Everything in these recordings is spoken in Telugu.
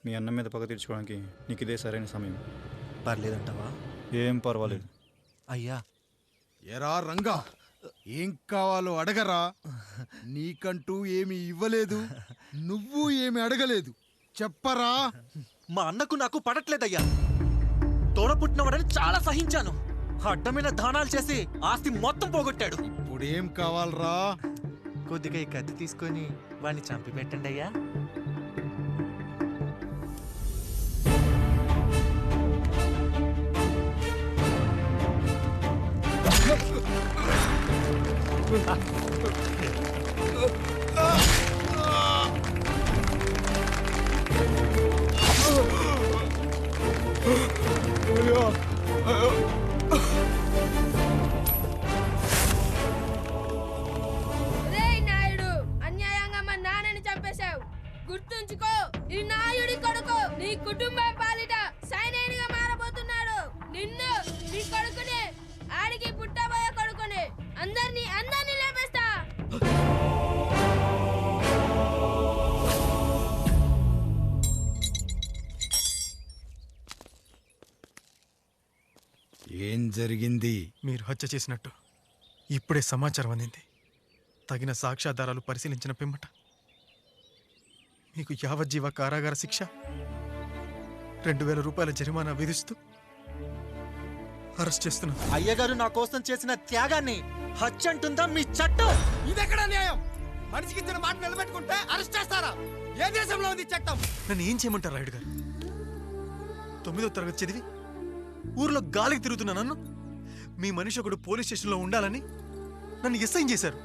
మీ అన్నం మీద పగ తీర్చుకోవడానికి నీకు ఇదే సరైన సమయం. పర్లేదంటావా? ఏం పర్వాలేదు. అయ్యా. ఎరా రంగా, ఏం కావాలో అడగరా. నీకంటూ ఏమి ఇవ్వలేదు, నువ్వు ఏమి అడగలేదు. చెప్పరా. మా అన్నకు నాకు పడట్లేదయ్యా. తోడ పుట్టినవాడని చాలా సహించాను. అడ్డమైన దానాలు చేసి ఆస్తి మొత్తం పోగొట్టాడు. ఇప్పుడేం కావాలరా? కొద్దిగా ఈ కత్తి తీసుకొని వాడిని చంపి పెట్టండి అయ్యా. గుర్తుంచుకో, ఈ నాయుడి కొడుకు నీ కుటుంబం పాలిట సైనికుడిగా మారబోతున్నాడు. నిన్ను, నీ కొడుకుని, ఆడికి పుట్టబోయే కొడుకుని అందరినీ లేపేస్తా. ఏం జరిగింది? మీరు హత్య చేసినట్టు ఇప్పుడే సమాచారం అందింది. తగిన సాక్ష్యాధారాలు పరిశీలించిన పిమ్మట మీకు యావజ్జీవ కారాగార శిక్ష, 2000 రూపాయల జరిమానా విధిస్తూ అరెస్ట్ చేస్తున్నాను. అయ్యగారు నా కోసం చేసిన త్యాగాన్ని హత్య అంటుందా మీ చట్టం? ఇదెక్కడ న్యాయం? మనిషికి ఇచ్చిన మాట నిలబెట్టుకుంటే అరెస్ట్ చేస్తారా? ఏ దేశంలో ఉంది చట్టం? నన్ను ఏం చేయమంటారు రాయుడు గారు? 9వ తరగతి చదివి ఊర్లో గాలికి తిరుగుతున్నా నన్ను మీ మనిషి ఒకడు పోలీస్ స్టేషన్లో ఉండాలని నన్ను ఎస్ఐ చేశారు.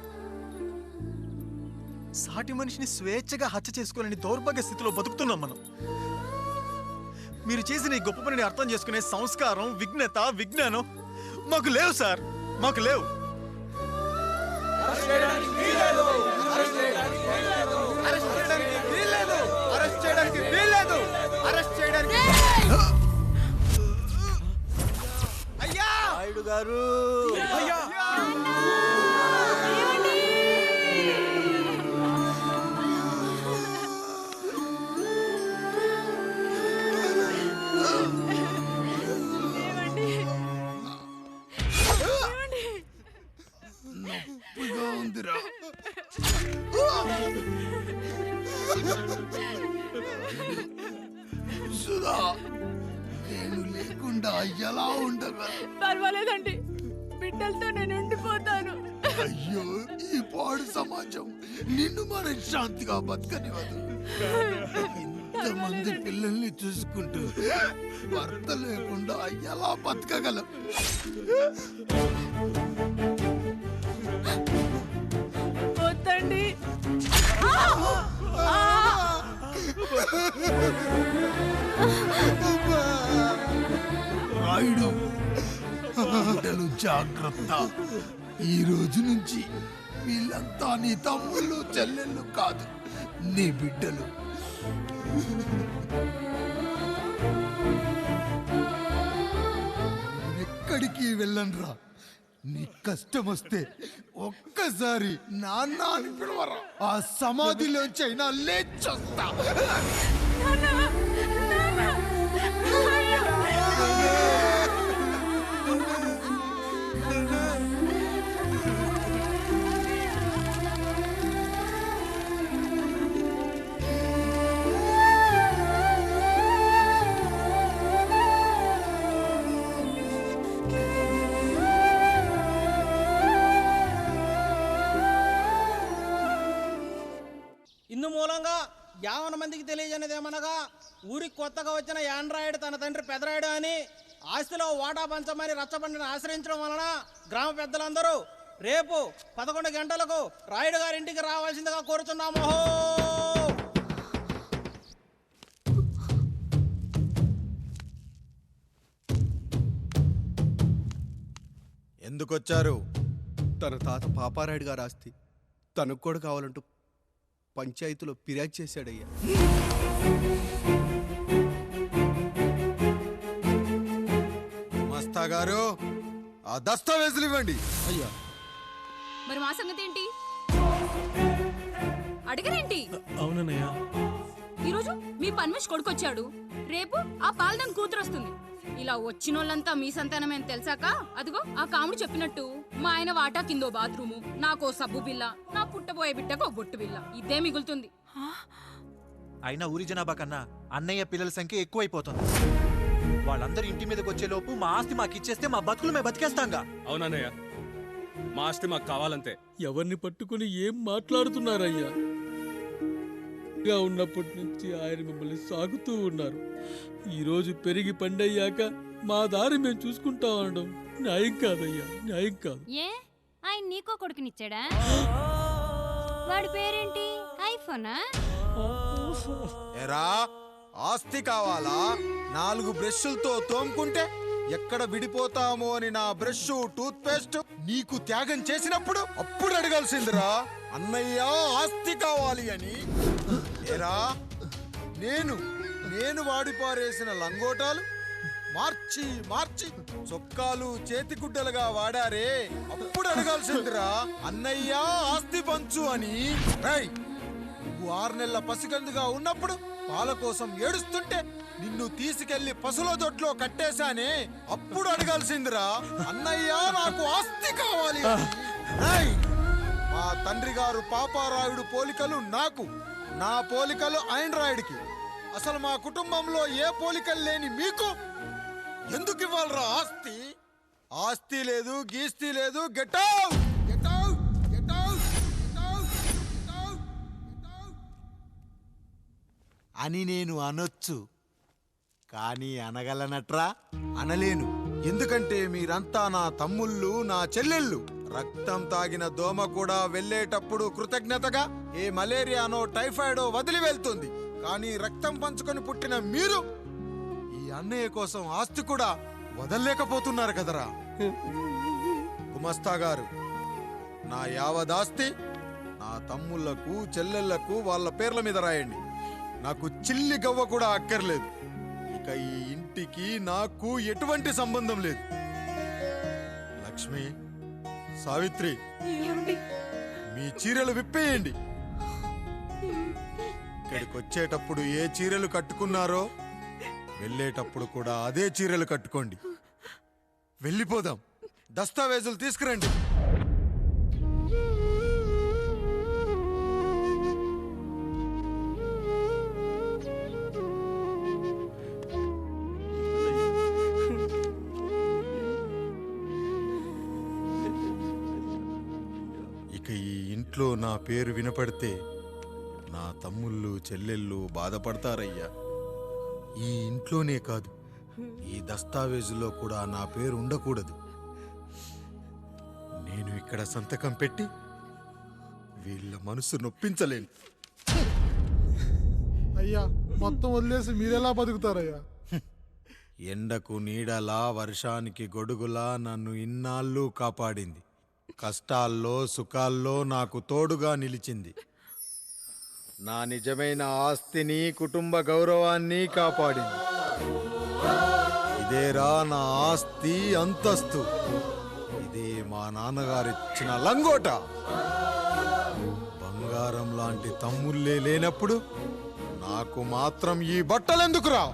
సాటి మనిషిని స్వేచ్ఛగా హత్య చేసుకోలేని దౌర్భాగ్య స్థితిలో బతుకుతున్నాం మనం. మీరు చేసిన ఈ గొప్ప పనిని అర్థం చేసుకునే సంస్కారం, విజ్ఞత, విజ్ఞానం మాకు లేవు సార్, మాకు లేవు. నాయుడు గారు, నేను లేకుండా ఎలా ఉండగలను? పర్వాలేదండి, బిడ్డలతో నేను ఉండిపోతాను. అయ్యో, ఈ పాడు సమాజం నిన్ను మనశ్శాంతిగా బతకనివ్వదు. ఇంతమంది పిల్లల్ని చూసుకుంటూ భర్త లేకుండా ఎలా బతకగలం? వద్దండి. రాయుడు, బిడ్డలు జాగ్రత్త. ఈ రోజు నుంచి వీళ్ళంతా నీ తమ్ముళ్ళు, చెల్లెళ్ళు కాదు, నీ బిడ్డలు. ఎక్కడికి వెళ్ళనరా. నీ కష్టం వస్తే ఒక్కసారి నాన్న అని పిలవరా. ఆ సమాధిలోంచి అయినా లేచొస్తా. ఇందు మూలంగా 50 మందికి తెలియజేయనిదేమనగా, ఊరికి కొత్తగా వచ్చిన యాండ్రాయిడ్ తన తండ్రి పెదరాయుడు అని ఆస్తిలో వాటా పంచమని రచ్చబండిని ఆశ్రయించడం వలన గ్రామ పెద్దలందరూ రేపు 11 గంటలకు రాయుడు గారింటికి రావాల్సిందిగా కోరుచున్నాము. ఎందుకొచ్చారు? తన తాత పాపారాయుడు గారు ఆస్తి తనకు కూడా కావాలంటూ పంచాయతీలో ఫిర్యాదు చేశాడయ్యా. మస్తా గారు, ఆ దస్తావేజులు ఇవ్వండి. అయ్యా, మరి మా సంగతి ఏంటి? అడగరేంటి? అవునన్నయ్యా, ఈరోజు మీ పన్మేష్ కొడుకొచ్చాడు, రేపు ఆ పాల్దాన్ కూతురు వస్తుంది. ఇలా వచ్చినోళ్ళంతా మీ సంతానమే అని తెలిసాక అదిగో ఆ కాముడు చెప్పినట్టు మా ఆయన వాటా కిందో బాత్రూము, నాకో సబ్బు బిల్ల, నా పుట్టబోయే బిడ్డకో బొట్టు బిల్ల, ఇదే మిగులుతుంది. అయినా ఊరి జనాభా కన్నా అన్నయ్య పిల్లల సంఖ్య ఎక్కువైపోతుంది. వాళ్ళందరూ ఇంటి మీదకి వచ్చే లోపు మా ఆస్తి మాకు ఇచ్చేస్తే మా బతుకులు మేము బతికేస్తాంగా. అవునన్నయ్య, మా ఆస్తి మాకు కావాలంతే. ఎవరిని పట్టుకుని ఏం మాట్లాడుతున్నారయ్యా? ఇలా ఉన్నప్పటి నుంచి ఆయన మిమ్మల్ని సాగుతూ ఉన్నారు. ఈరోజు పెరిగి పండయ్యాక మా దారి మేము చూసుకుంటా అనడం న్యాయం కాదయ్యా, న్యాయం కాదు. ఏ ఆయన నీకో కొడుకునిచ్చాడా? వాడి పేరేంటి? ఐఫోనా? ఎరా, ఆస్తి కావాలా? 4 బ్రష్లతో తోముకుంటే ఎక్కడ విడిపోతామో అని నా బ్రష్ టూత్ పేస్ట్ నీకు త్యాగం చేసినప్పుడు అప్పుడు అడగాల్సిందిరా అన్నయ్య ఆస్తి కావాలి అని. ఎరా, నేను వాడిపారేసిన లంగోటాలు మార్చి మార్చి చొక్కాలు చేతిగుడ్డలుగా వాడారే, అప్పుడు అడగాల్సిందిరా అన్నయ్య ఆస్తి పంచు అని. రేయ్, నువ్వు 6 నెలల పసికందుగా ఉన్నప్పుడు పాల కోసం ఏడుస్తుంటే నిన్ను తీసుకెళ్లి పశువుల దొడ్లో కట్టేశానే, అప్పుడు అడగాల్సిందిరా అన్నయ్య నాకు ఆస్తి కావాలి అని. రేయ్, మా తండ్రి గారు పాపారాయుడు పోలికలు నాకు, నా పోలికలు ఆండ్రాయిడ్కి. అసలు మా కుటుంబంలో ఏ పోలికలు లేని మీకు ఎందుకు ఇవ్వాలరా ఆస్తి? ఆస్తి లేదు, గీస్తి లేదు. Get out, get out, get out, get out, get out, get out అని నేను అనొచ్చు, కానీ అనగలనట్రా? అనలేను. ఎందుకంటే మీరంతా నా తమ్ముళ్ళు, నా చెల్లెళ్ళు. రక్తం తాగిన దోమ కూడా వెళ్ళేటప్పుడు కృతజ్ఞతగా ఏ మలేరియానో టైఫాయిడో వదిలి వెళ్తుంది. కానీ రక్తం పంచుకొని పుట్టిన మీరు ఈ అన్నయ్య కోసం ఆస్తి కూడా వదల్లేకపోతున్నారు కదరా. గుమస్తా గారు, నా యావదాస్తి నా తమ్ముళ్లకు, చెల్లెళ్లకు వాళ్ళ పేర్ల మీద రాయండి. నాకు చిల్లి గవ్వ కూడా అక్కర్లేదు. ఇక ఈ ఇంటికి నాకు ఎటువంటి సంబంధం లేదు. లక్ష్మి, సావిత్రి, మీ చీరలు విప్పేయండి. ఇక్కడికి వచ్చేటప్పుడు ఏ చీరలు కట్టుకున్నారో వెళ్ళేటప్పుడు కూడా అదే చీరలు కట్టుకోండి. వెళ్ళిపోదాం. దస్తావేజులు తీసుకురండి. ఇక ఈ ఇంట్లో నా పేరు వినపడితే నా తమ్ముళ్ళు, చెల్లెళ్ళు బాధపడతారయ్యా. ఈ ఇంట్లోనే కాదు, ఈ దస్తావేజులో కూడా నా పేరు ఉండకూడదు. నేను ఇక్కడ సంతకం పెట్టి వీళ్ళ మనసు నొప్పించలేను. అయ్యా, మొత్తం వదిలేసి మీరెలా బతుకుతారయ్యా? ఎండకు నీడలా, వర్షానికి గొడుగులా నన్ను ఇన్నాళ్ళు కాపాడింది. కష్టాల్లో, సుఖాల్లో నాకు తోడుగా నిలిచింది. నా నిజమైన ఆస్తిని, కుటుంబ గౌరవాన్ని కాపాడింది. ఇదేరా నా ఆస్తి, అంతస్తు. ఇదే మా నాన్నగారిచ్చిన లంగోట. బంగారం లాంటి తమ్ముళ్ళే లేనప్పుడు నాకు మాత్రం ఈ బట్టలెందుకురా?